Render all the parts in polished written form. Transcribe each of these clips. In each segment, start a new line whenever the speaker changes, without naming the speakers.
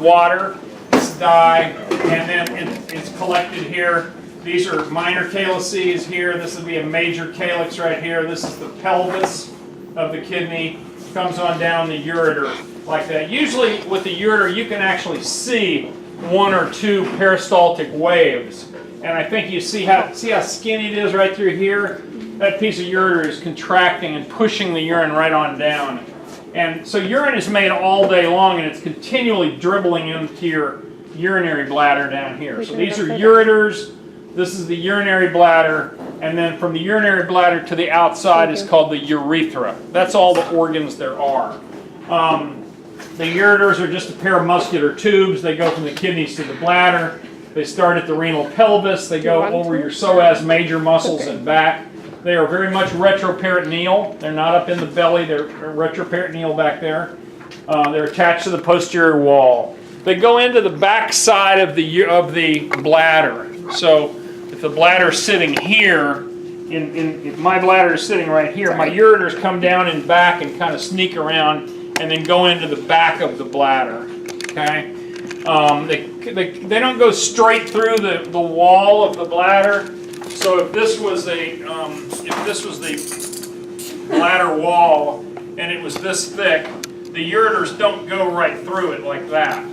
water, it's dye, and then it's collected here. These are minor calyces here. This would be a major calyx right here. This is the pelvis of the kidney. Comes on down the ureter like that. Usually with the ureter you can actually see one or two peristaltic waves. And I think you see how skinny it is right through here? That piece of ureter is contracting and pushing the urine right on down. And so urine is made all day long and it's continually dribbling into your urinary bladder down here. So these are ureters. This is the urinary bladder, and then from the urinary bladder to the outside is called the urethra. That's all the organs there are. The ureters are just a pair of muscular tubes. They go from the kidneys to the bladder. They start at the renal pelvis. They go over your psoas major muscles and back. They are very much retroperitoneal. They're not up in the belly. They're retroperitoneal back there. They're attached to the posterior wall. They go into the back side of the bladder. So if the bladder is sitting here, if my bladder is sitting right here, my ureters come down and back and kind of sneak around and then go into the back of the bladder. Okay, they don't go straight through the wall of the bladder. So if this was the bladder wall and it was this thick, the ureters don't go right through it like that.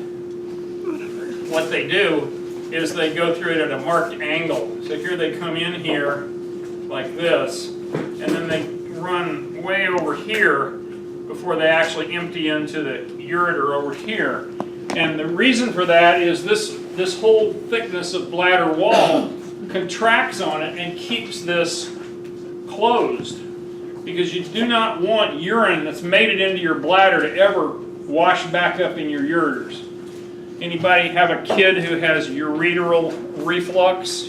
What they do is they go through it at a marked angle. So here they come in here like this, and then they run way over here before they actually empty into the ureter over here. And the reason for that is this whole thickness of bladder wall contracts on it and keeps this closed, because you do not want urine that's made it into your bladder to ever wash back up in your ureters. Anybody have a kid who has ureteral reflux?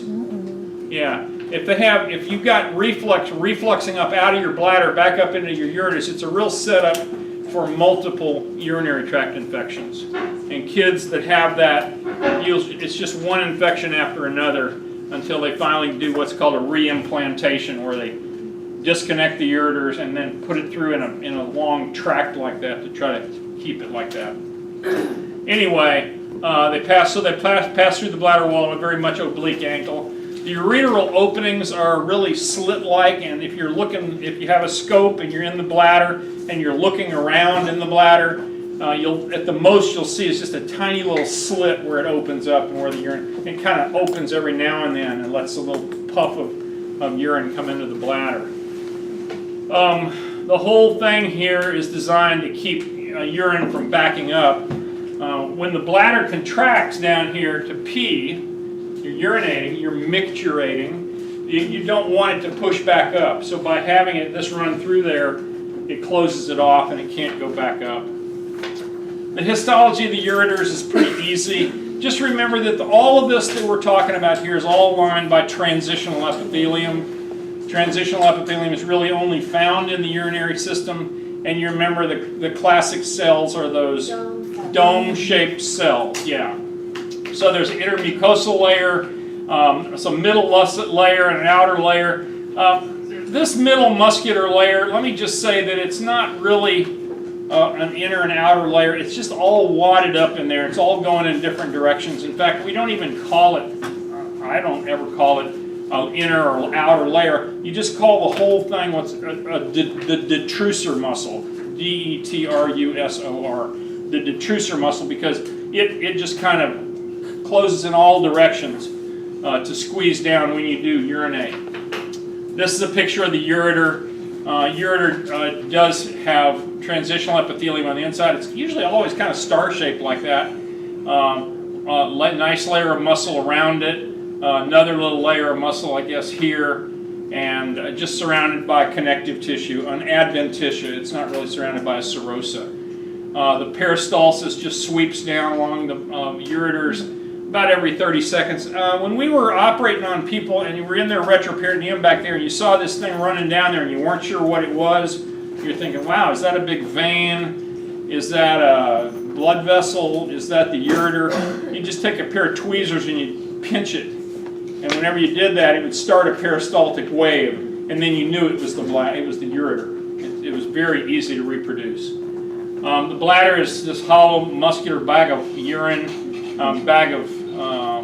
Yeah. If you've got refluxing up out of your bladder back up into your ureters, it's a real setup for multiple urinary tract infections. And kids that have that, it's just one infection after another until they finally do what's called a reimplantation, where they disconnect the ureters and then put it through in a long tract like that to try to keep it like that. Anyway, they pass through the bladder wall at a very much oblique angle. The ureteral openings are really slit-like, and if you have a scope and you're in the bladder and you're looking around in the bladder, at the most you'll see is just a tiny little slit where it opens up and where the urine, it kind of opens every now and then and lets a little puff of urine come into the bladder. The whole thing here is designed to keep urine from backing up. When the bladder contracts down here to pee, you're urinating, you're micturating, you don't want it to push back up. So by having this run through there, it closes it off and it can't go back up. The histology of the ureters is pretty easy. Just remember that all of this that we're talking about here is all lined by transitional epithelium. Transitional epithelium is really only found in the urinary system, and you remember the classic cells are those dome-shaped cells. Yeah. So there's an intermucosal layer, some middle layer, and an outer layer. This middle muscular layer, let me just say that it's not really an inner and outer layer. It's just all wadded up in there. It's all going in different directions. In fact, we don't even call it, I don't ever call it inner or outer layer. You just call the whole thing the detrusor muscle, D-E-T-R-U-S-O-R, the detrusor muscle, because it just kind of closes in all directions to squeeze down when you do urinate. This is a picture of the ureter. Ureter does have transitional epithelium on the inside. It's usually always kind of star-shaped like that. Nice layer of muscle around it. Another little layer of muscle, I guess, here. And just surrounded by connective tissue, an adventitia. It's not really surrounded by a serosa. The peristalsis just sweeps down along the ureters about every 30 seconds. When we were operating on people and you were in their retroperitoneum back there and you saw this thing running down there and you weren't sure what it was, you're thinking, wow, is that a big vein? Is that a blood vessel? Is that the ureter? You just take a pair of tweezers and you pinch it. And whenever you did that, it would start a peristaltic wave. And then you knew it was the ureter. It was very easy to reproduce. The bladder is this hollow muscular bag of urine, bag of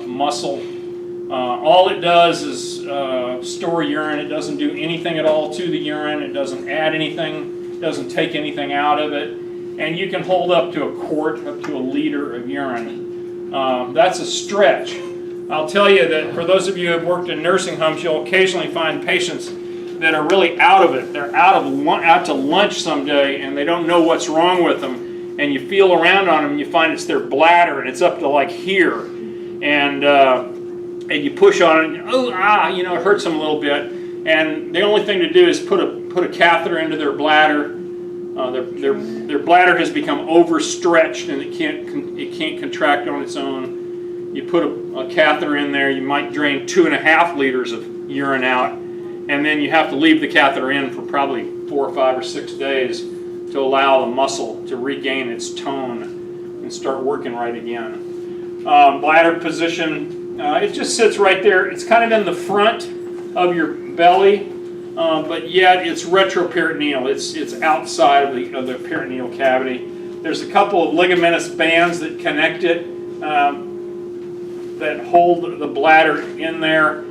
muscle. All it does is store urine. It doesn't do anything at all to the urine. It doesn't add anything. It doesn't take anything out of it. And you can hold up to a quart, up to a liter of urine. That's a stretch. I'll tell you that for those of you who have worked in nursing homes, you'll occasionally find patients that are really out of it. They're out to lunch someday and they don't know what's wrong with them. And you feel around on them and you find it's their bladder and it's up to like here. And you push on it and it hurts them a little bit. And the only thing to do is put a catheter into their bladder. Their bladder has become overstretched and it can't contract on its own. You put a catheter in there, you might drain 2.5 liters of urine out, and then you have to leave the catheter in for probably 4 or 5 or 6 days to allow the muscle to regain its tone and start working right again. Bladder position, it just sits right there. It's kind of in the front of your belly, but yet it's retroperitoneal. It's outside of the peritoneal cavity. There's a couple of ligamentous bands that connect it, that hold the bladder in there.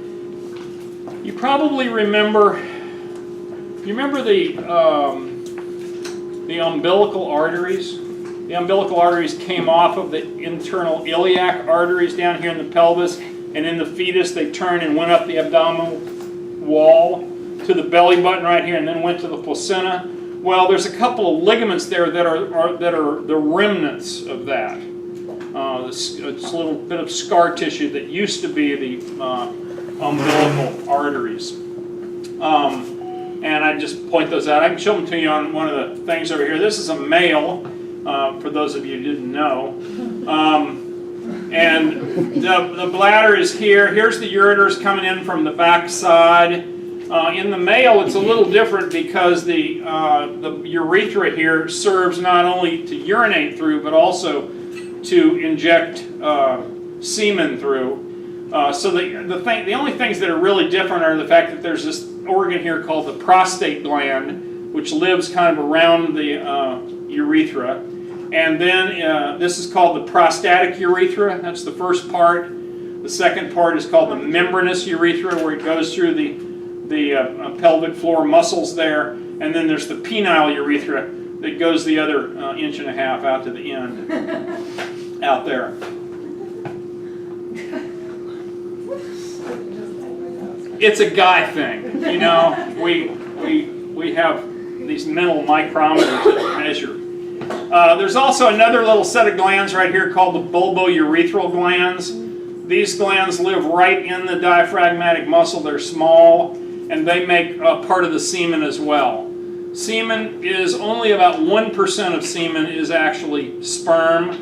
You probably remember. You remember the umbilical arteries. The umbilical arteries came off of the internal iliac arteries down here in the pelvis, and in the fetus they turned and went up the abdominal wall to the belly button right here, and then went to the placenta. Well, there's a couple of ligaments there that are the remnants of that. It's a little bit of scar tissue that used to be the umbilical arteries. And I just point those out. I can show them to you on one of the things over here. This is a male, for those of you who didn't know. And the bladder is here. Here's the ureters coming in from the back side. In the male, it's a little different because the urethra here serves not only to urinate through, but also to inject semen through. So the only things that are really different are the fact that there's this organ here called the prostate gland, which lives kind of around the urethra. And then this is called the prostatic urethra. That's the first part. The second part is called the membranous urethra, where it goes through the pelvic floor muscles there. And then there's the penile urethra that goes the other 1.5 inches out to the end, out there. It's a guy thing, you know. We have these mental micrometers that measure. There's also another little set of glands right here called the bulbourethral glands. These glands live right in the diaphragmatic muscle. They're small, and they make part of the semen as well. Semen is only about 1% of semen is actually sperm.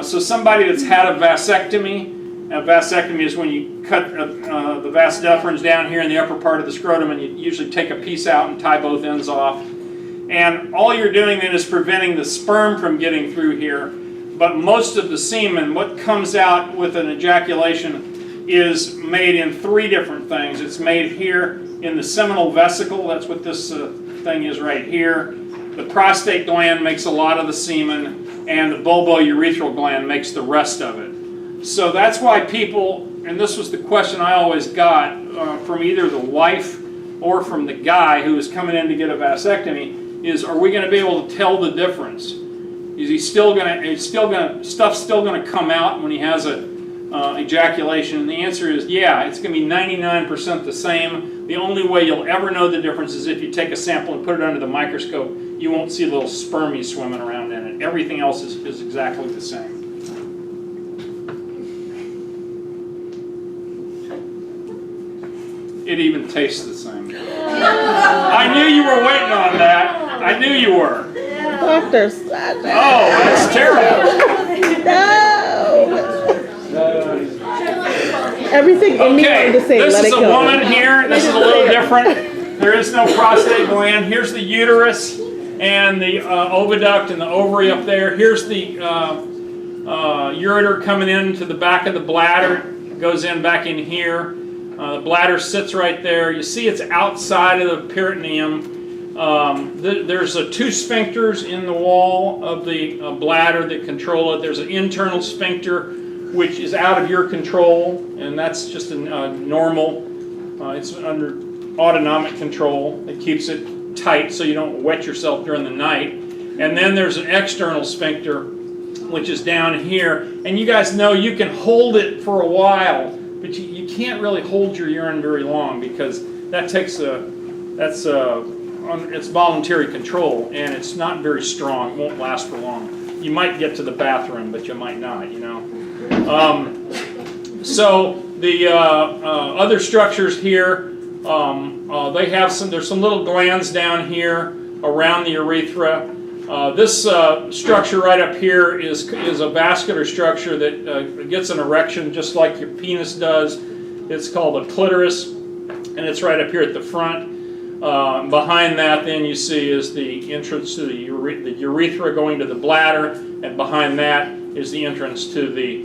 So somebody that's had a vasectomy is when you cut the vas deferens down here in the upper part of the scrotum, and you usually take a piece out and tie both ends off. And all you're doing then is preventing the sperm from getting through here. But most of the semen, what comes out with an ejaculation, is made in 3 different things. It's made here in the seminal vesicle. That's what this thing is right here. The prostate gland makes a lot of the semen, and the bulbourethral gland makes the rest of it. So that's why people, and this was the question I always got from either the wife or from the guy who was coming in to get a vasectomy, is, are we going to be able to tell the difference? Is he still going to, stuff's still going to come out when he has a ejaculation? And the answer is, yeah, it's going to be 99% the same. The only way you'll ever know the difference is if you take a sample and put it under the microscope. You won't see little spermies swimming around in it. Everything else is exactly the same. It even tastes the same. I knew you were waiting on that. I knew you were.
Dr.
Oh, that's terrible.
No. Everything in me wanted to say,
this
let
is
it
a
go.
woman here. This is a little different. There is no prostate gland. Here's the uterus and the oviduct and the ovary up there. Here's the ureter coming into the back of the bladder. It goes in back in here. The bladder sits right there. You see it's outside of the peritoneum. There's two sphincters in the wall of the bladder that control it. There's an internal sphincter, which is out of your control, and that's just a normal, it's under autonomic control. It keeps it tight so you don't wet yourself during the night. And then there's an external sphincter, which is down here. And you guys know you can hold it for a while, but you can't really hold your urine very long because that takes it's voluntary control, and it's not very strong. It won't last for long. You might get to the bathroom, but you might not, you know. So the other structures here, they have there's some little glands down here around the urethra. This structure right up here is a vascular structure that gets an erection just like your penis does. It's called a clitoris, and it's right up here at the front. Behind that, then, you see is the entrance to the urethra going to the bladder, and behind that is the entrance to the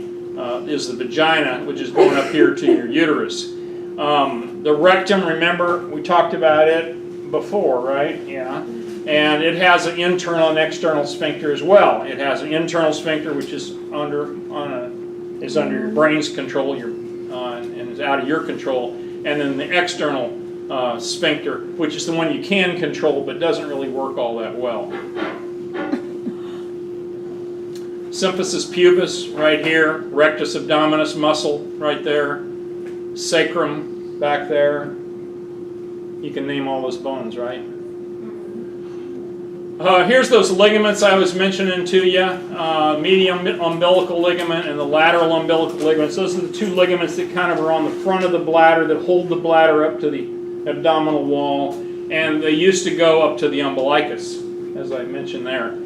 vagina, which is going up here to your uterus. The rectum, remember, we talked about it before, right? Yeah. And it has an internal and external sphincter as well. It has an internal sphincter, which is under your brain's control, and is out of your control, and then the external sphincter, which is the one you can control but doesn't really work all that well. Symphysis pubis right here, rectus abdominis muscle right there, sacrum back there. You can name all those bones, right? Here's those ligaments I was mentioning to you, median umbilical ligament and the lateral umbilical ligaments. Those are the two ligaments that kind of are on the front of the bladder that hold the bladder up to the abdominal wall, and they used to go up to the umbilicus, as I mentioned there.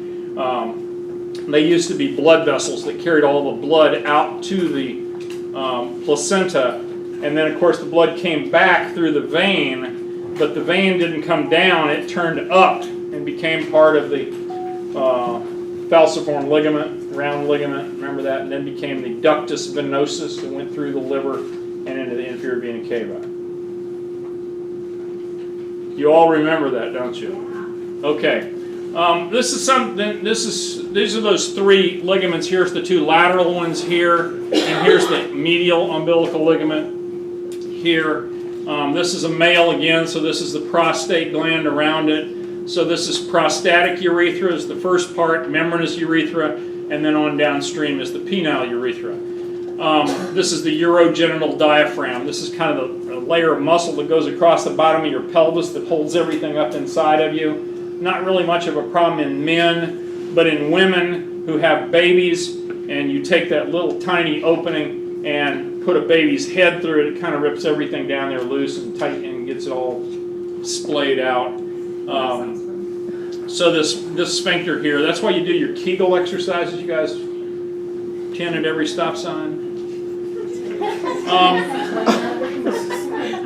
They used to be blood vessels that carried all the blood out to the placenta, and then of course the blood came back through the vein, but the vein didn't come down, it turned up and became part of the falciform ligament, round ligament, remember that, and then became the ductus venosus that went through the liver and into the inferior vena cava. You all remember that, don't you? Okay. These are those three ligaments. Here's the two lateral ones here, and here's the medial umbilical ligament here. This is a male again, so this is the prostate gland around it. So this is prostatic urethra is the first part, membranous urethra, and then on downstream is the penile urethra. This is the urogenital diaphragm. This is kind of a layer of muscle that goes across the bottom of your pelvis that holds everything up inside of you. Not really much of a problem in men, but in women who have babies, and you take that little tiny opening and put a baby's head through it, it kind of rips everything down there loose and tight and gets it all splayed out. So this sphincter here, that's why you do your Kegel exercises, you guys. 10 at every stop sign.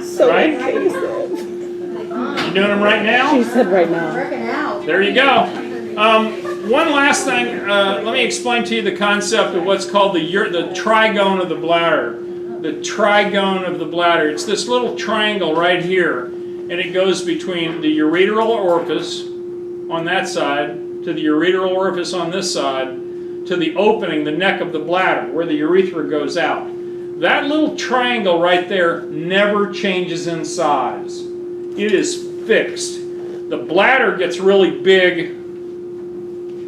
So
right?
invasive.
You doing them right now?
She said right now.
There you go. One last thing, let me explain to you the concept of what's called the trigone of the bladder. The trigone of the bladder. It's this little triangle right here, and it goes between the ureteral orifice on that side to the ureteral orifice on this side to the opening, the neck of the bladder, where the urethra goes out. That little triangle right there never changes in size. It is fixed. The bladder gets really big,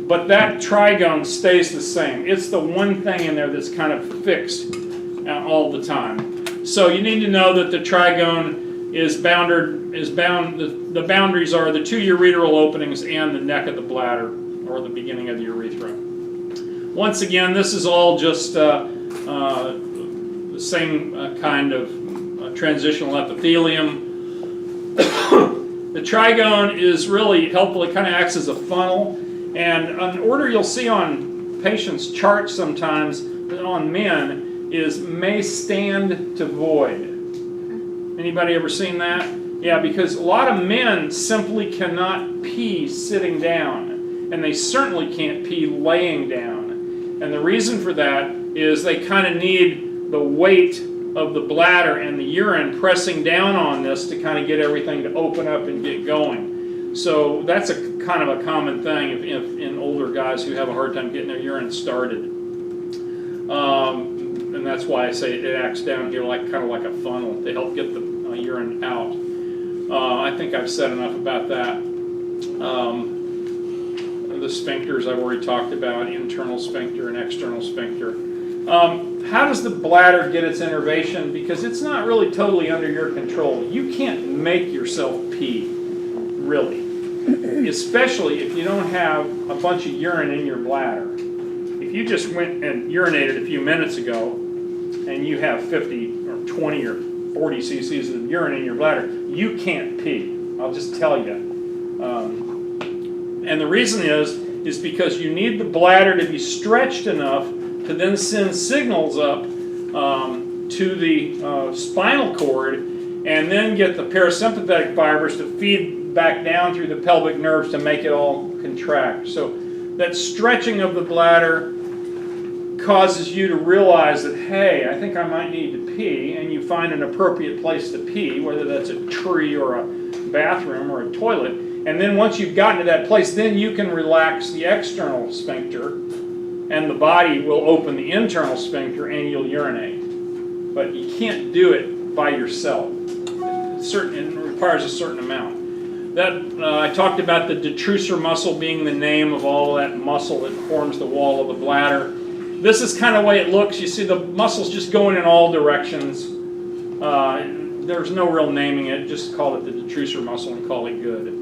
but that trigone stays the same. It's the one thing in there that's kind of fixed all the time. So you need to know that the trigone the boundaries are the two ureteral openings and the neck of the bladder, or the beginning of the urethra. Once again, this is all just the same kind of transitional epithelium. The trigone is really helpful. It kind of acts as a funnel. And an order you'll see on patients' charts sometimes on men is may stand to void. Anybody ever seen that? Yeah, because a lot of men simply cannot pee sitting down, and they certainly can't pee laying down. And the reason for that is they kind of need the weight of the bladder and the urine pressing down on this to kind of get everything to open up and get going. So that's a kind of a common thing if in older guys who have a hard time getting their urine started. And that's why I say it acts down here like kind of like a funnel to help get the urine out. I think I've said enough about that. The sphincters I've already talked about, internal sphincter and external sphincter. How does the bladder get its innervation? Because it's not really totally under your control. You can't make yourself pee, really. Especially if you don't have a bunch of urine in your bladder. If you just went and urinated a few minutes ago and you have 50 or 20 or 40 cc's of urine in your bladder, you can't pee. I'll just tell you. And the reason is because you need the bladder to be stretched enough to then send signals up to the spinal cord and then get the parasympathetic fibers to feed back down through the pelvic nerves to make it all contract. So that stretching of the bladder causes you to realize that, hey, I think I might need to pee, and you find an appropriate place to pee, whether that's a tree or a bathroom or a toilet. And then once you've gotten to that place, then you can relax the external sphincter, and the body will open the internal sphincter, and you'll urinate. But you can't do it by yourself. It requires a certain amount. I talked about the detrusor muscle being the name of all that muscle that forms the wall of the bladder. This is kind of the way it looks. You see the muscles just going in all directions. There's no real naming it. Just call it the detrusor muscle and call it good.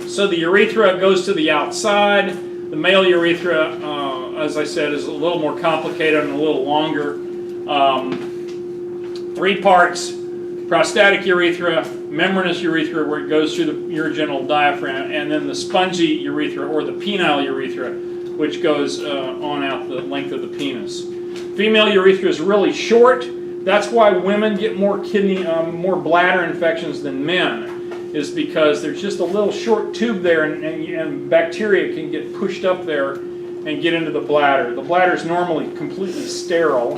So the urethra goes to the outside. The male urethra, as I said, is a little more complicated and a little longer. 3 parts: prostatic urethra, membranous urethra, where it goes through the urogenital diaphragm, and then the spongy urethra, or the penile urethra, which goes on out the length of the penis. Female urethra is really short. That's why women get more more bladder infections than men, is because there's just a little short tube there, and bacteria can get pushed up there and get into the bladder. The bladder is normally completely sterile,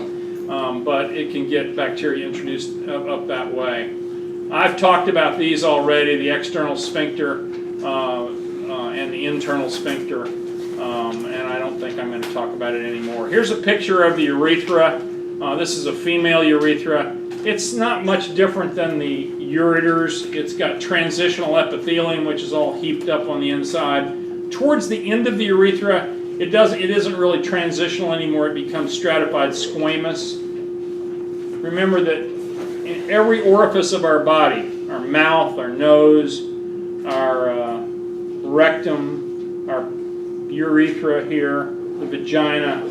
but it can get bacteria introduced up that way. I've talked about these already, the external sphincter and the internal sphincter, and I don't think I'm going to talk about it anymore. Here's a picture of the urethra. This is a female urethra. It's not much different than the ureters. It's got transitional epithelium, which is all heaped up on the inside. Towards the end of the urethra, it isn't really transitional anymore. It becomes stratified squamous. Remember that in every orifice of our body, our mouth, our nose, our rectum, our urethra here, the vagina,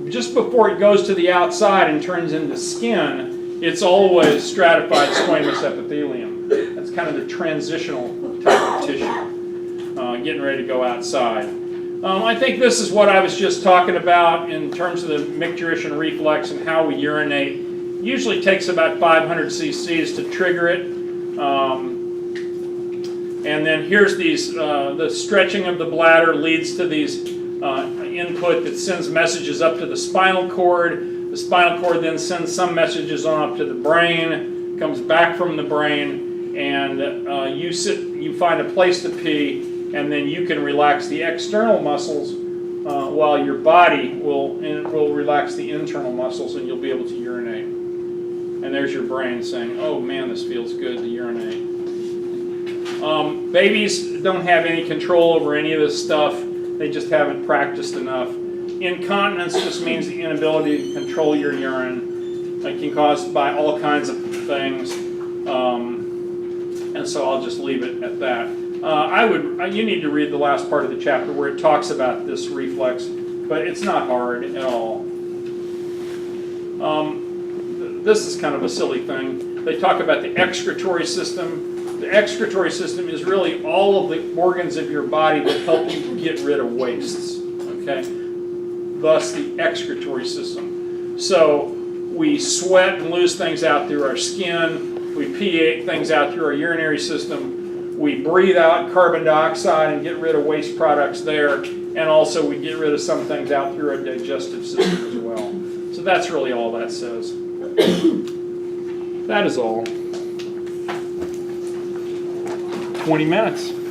just before it goes to the outside and turns into skin, it's always stratified squamous epithelium. That's kind of the transitional type of tissue, getting ready to go outside. I think this is what I was just talking about in terms of the micturition reflex and how we urinate. Usually takes about 500 cc's to trigger it. And then here's these, the stretching of the bladder leads to these input that sends messages up to the spinal cord. The spinal cord then sends some messages on up to the brain, comes back from the brain, and you find a place to pee, and then you can relax the external muscles while your body will relax the internal muscles, and you'll be able to urinate. And there's your brain saying, oh man, this feels good to urinate. Babies don't have any control over any of this stuff. They just haven't practiced enough. Incontinence just means the inability to control your urine. It can cause by all kinds of things. And so I'll just leave it at that. You need to read the last part of the chapter where it talks about this reflex, but it's not hard at all. This is kind of a silly thing. They talk about the excretory system. The excretory system is really all of the organs of your body that help you get rid of wastes. Okay? Thus the excretory system. So we sweat and lose things out through our skin. We pee things out through our urinary system. We breathe out carbon dioxide and get rid of waste products there. And also we get rid of some things out through our digestive system as well. So that's really all that says. That is all. 20 minutes.